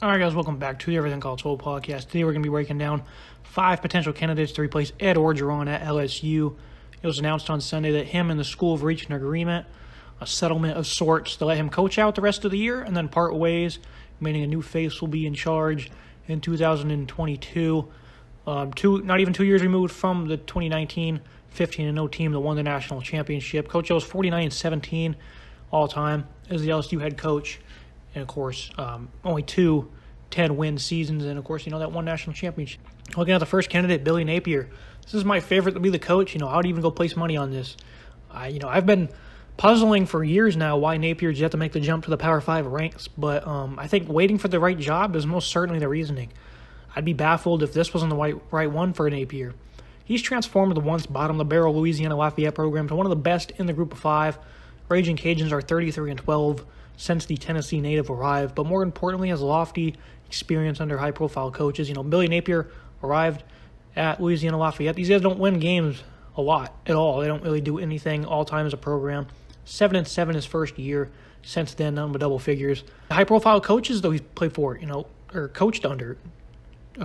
All right, guys, welcome back to the Everything College Football Podcast. Today we're going to be breaking down 5 potential candidates to replace Ed Orgeron at LSU. It was announced on Sunday that him and the school have reached an agreement, a settlement of sorts, to let him coach out the rest of the year and then part ways, meaning a new face will be in charge in 2022. Not even 2 years removed from the 2019 15-0 team that won the national championship. Coach O's 49-17 all-time as the LSU head coach. And, of course, only 2 10-win seasons, and, of course, that one national championship. Looking at the first candidate, Billy Napier. This is my favorite to be the coach. I'd even go place money on this. I've been puzzling for years now why Napier's yet to make the jump to the Power 5 ranks, but I think waiting for the right job is most certainly the reasoning. I'd be baffled if this wasn't the right one for Napier. He's transformed the once bottom-of-the-barrel Louisiana Lafayette program to one of the best in the Group of 5. Raging Cajuns are 33-12 since the Tennessee native arrived, but more importantly has lofty experience under high-profile coaches. Billy Napier arrived at Louisiana Lafayette. These guys don't win games a lot at all. They don't really do anything all-time as a program. 7-7 his first year. Since then, none but double figures. The high-profile coaches, though, he's played for, or coached under.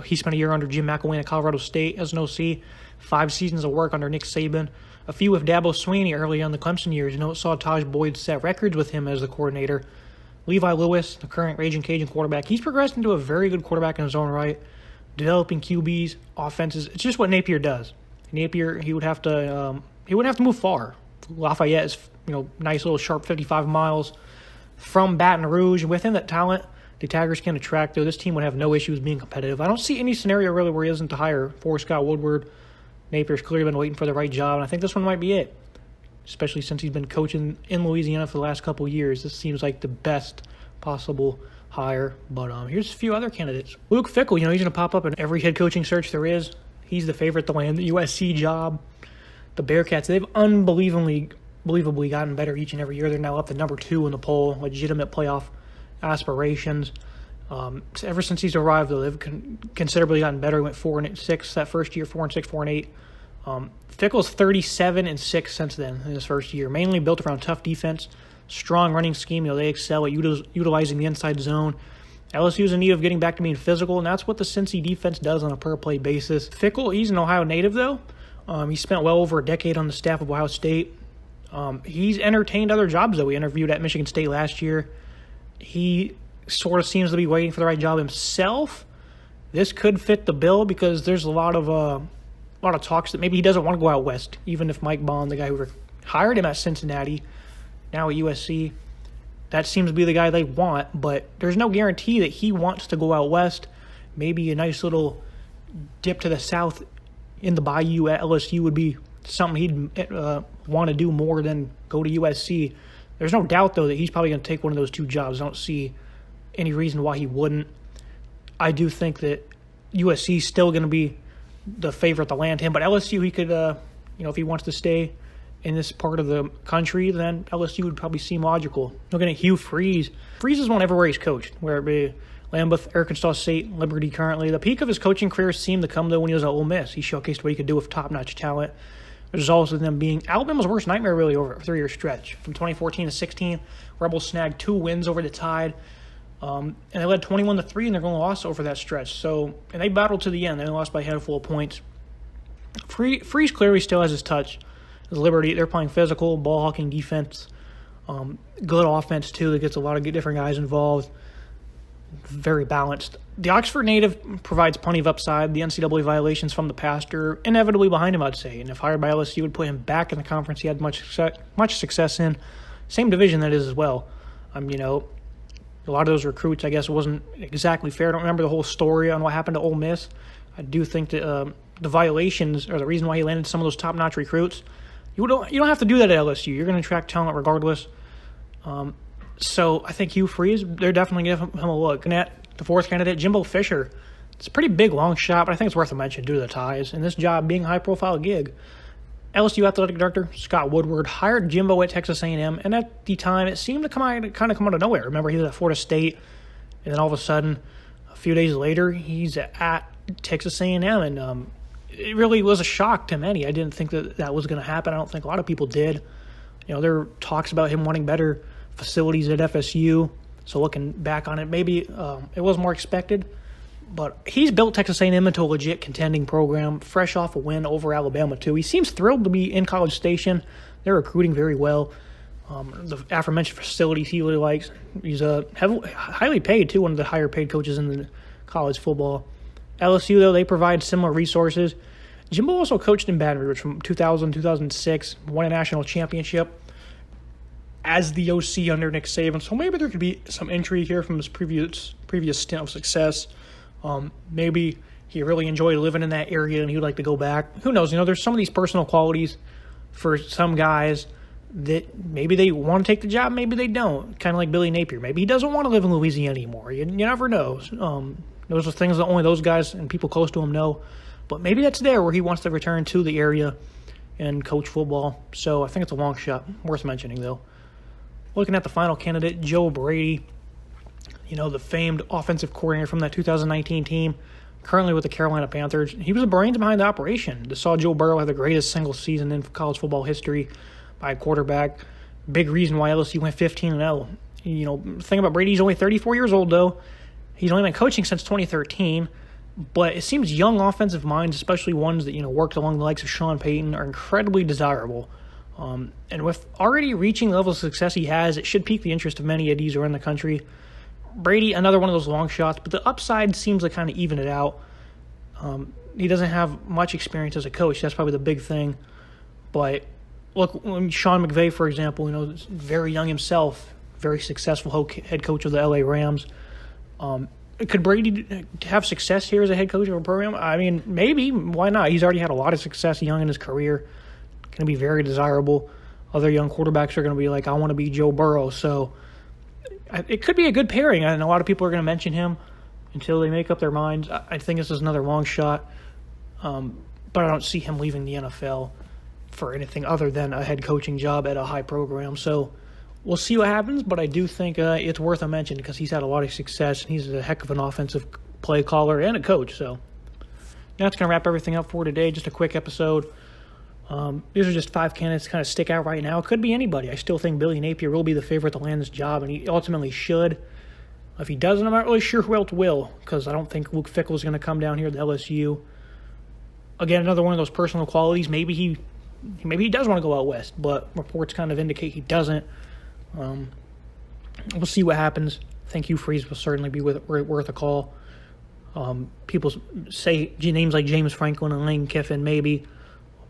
He spent a year under Jim McElwain at Colorado State as an OC. 5 seasons of work under Nick Saban. A few with Dabo Swinney early on the Clemson years. Saw Taj Boyd set records with him as the coordinator. Levi Lewis, the current Raging Cajun quarterback, he's progressed into a very good quarterback in his own right. Developing QBs, offenses. It's just what Napier does. Napier, he would have to move far. Lafayette is, nice little sharp 55 miles from Baton Rouge. And with him, that talent the Tigers can attract, though, this team would have no issues being competitive. I don't see any scenario really where he isn't to hire for Scott Woodward. Napier's clearly been waiting for the right job, and I think this one might be it, especially since he's been coaching in Louisiana for the last couple of years. This seems like the best possible hire, but here's a few other candidates. Luke Fickell, he's going to pop up in every head coaching search there is. He's the favorite to land the USC job. The Bearcats, they've unbelievably gotten better each and every year. They're now up to number 2 in the poll, legitimate playoff aspirations. Ever since he's arrived, though, they've considerably gotten better. He went 4-6 that first year, 4-6, 4-8. Fickell's 37-6 since then in his first year, mainly built around tough defense, strong running scheme. They excel at utilizing the inside zone. LSU's in need of getting back to being physical, and that's what the Cincy defense does on a per-play basis. Fickell, he's an Ohio native, though. He spent well over a decade on the staff of Ohio State. He's entertained other jobs, though. He interviewed at Michigan State last year. He sort of seems to be waiting for the right job himself. This could fit the bill because there's a lot of talks that maybe he doesn't want to go out west, even if Mike Bond, the guy who hired him at Cincinnati, now at USC, that seems to be the guy they want, but there's no guarantee that he wants to go out west. Maybe a nice little dip to the south in the bayou at LSU would be something he'd want to do more than go to USC. There's no doubt, though, that he's probably going to take one of those 2 jobs. I don't see any reason why he wouldn't. I do think that USC is still going to be the favorite to land him, but LSU, he could, if he wants to stay in this part of the country, then LSU would probably seem logical. Looking at Hugh Freeze. Freeze has won everywhere he's coached, where it be Lambeth, Arkansas State, Liberty currently. The peak of his coaching career seemed to come, though, when he was at Ole Miss. He showcased what he could do with top-notch talent. The results of them being Alabama's worst nightmare, really, over a 3-year stretch. From 2014 to 16, Rebels snagged 2 wins over the Tide. And they led 21-3 in their only loss over that stretch. And they battled to the end. They only lost by a handful of points. Freeze clearly still has his touch. As Liberty, they're playing physical, ball-hawking defense. Good offense, too, that gets a lot of different guys involved. Very balanced. The Oxford native provides plenty of upside. The NCAA violations from the past are inevitably behind him, I'd say. And if hired by LSU, would put him back in the conference he had much success in. Same division, that is, as well. A lot of those recruits, I guess, wasn't exactly fair. I don't remember the whole story on what happened to Ole Miss. I do think that the violations are the reason why he landed some of those top-notch recruits. You don't have to do that at LSU. You're going to attract talent regardless. So I think Hugh Freeze, they're definitely giving him a look. And at the 4th candidate, Jimbo Fisher. It's a pretty big, long shot, but I think it's worth a mention due to the ties. And this job being a high-profile gig. LSU athletic director Scott Woodward hired Jimbo at Texas A&M, and at the time it seemed to come out of nowhere. Remember, he was at Florida State, and then all of a sudden, a few days later, he's at Texas A&M, and it really was a shock to many. I didn't think that was going to happen. I don't think a lot of people did. There were talks about him wanting better facilities at FSU. So looking back on it, maybe it was more expected. But he's built Texas A&M into a legit contending program, fresh off a win over Alabama, too. He seems thrilled to be in College Station. They're recruiting very well. The aforementioned facilities he really likes. He's highly paid, too, one of the higher paid coaches in the college football. LSU, though, they provide similar resources. Jimbo also coached in Baton Rouge from 2000 2006, won a national championship as the OC under Nick Saban. So maybe there could be some intrigue here from his previous stint of success. Maybe he really enjoyed living in that area and he would like to go back. Who knows? There's some of these personal qualities for some guys that maybe they want to take the job, maybe they don't. Kind of like Billy Napier. Maybe he doesn't want to live in Louisiana anymore. You never know. Those are things that only those guys and people close to him know. But maybe that's there where he wants to return to the area and coach football. So I think it's a long shot. Worth mentioning, though. Looking at the final candidate, Joe Brady, the famed offensive coordinator from that 2019 team, currently with the Carolina Panthers. He was the brains behind the operation. They saw Joe Burrow have the greatest single season in college football history by a quarterback. Big reason why LSU went 15-0. The thing about Brady, he's only 34 years old, though. He's only been coaching since 2013. But it seems young offensive minds, especially ones that, worked along the likes of Sean Payton, are incredibly desirable. And with already reaching the level of success he has, it should pique the interest of many Eddies around the country. Brady, another one of those long shots, but the upside seems to kind of even it out. He doesn't have much experience as a coach. That's probably the big thing. But look, Sean McVay, for example, is very young himself, very successful head coach of the LA Rams. Could Brady have success here as a head coach of a program? I mean, maybe. Why not? He's already had a lot of success young in his career. Going to be very desirable. Other young quarterbacks are going to be like, I want to be Joe Burrow. So it could be a good pairing. And a lot of people are going to mention him until they make up their minds. I think this is another long shot. But I don't see him leaving the NFL for anything other than a head coaching job at a high program. So we'll see what happens, but I do think it's worth a mention because he's had a lot of success, and he's a heck of an offensive play caller and a coach. So that's going to wrap everything up for today. Just a quick episode. These are just 5 candidates that kind of stick out right now. It could be anybody. I still think Billy Napier will be the favorite to land this job, and he ultimately should. If he doesn't, I'm not really sure who else will, because I don't think Luke Fickell is going to come down here to LSU. Again, another one of those personal qualities. Maybe he does want to go out west, but reports kind of indicate he doesn't. We'll see what happens. I think Hugh Freeze will certainly be worth a call. People say names like James Franklin and Lane Kiffin, maybe.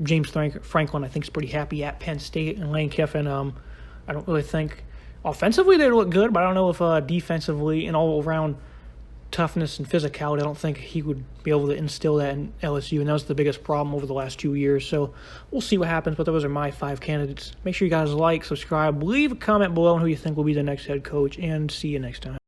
James Franklin, I think, is pretty happy at Penn State, and Lane Kiffin, I don't really think offensively they look good, but I don't know if defensively and all around toughness and physicality, I don't think he would be able to instill that in LSU, and that was the biggest problem over the last 2 years. So we'll see what happens, but those are my 5 candidates. Make sure you guys like, subscribe, leave a comment below on who you think will be the next head coach, and see you next time.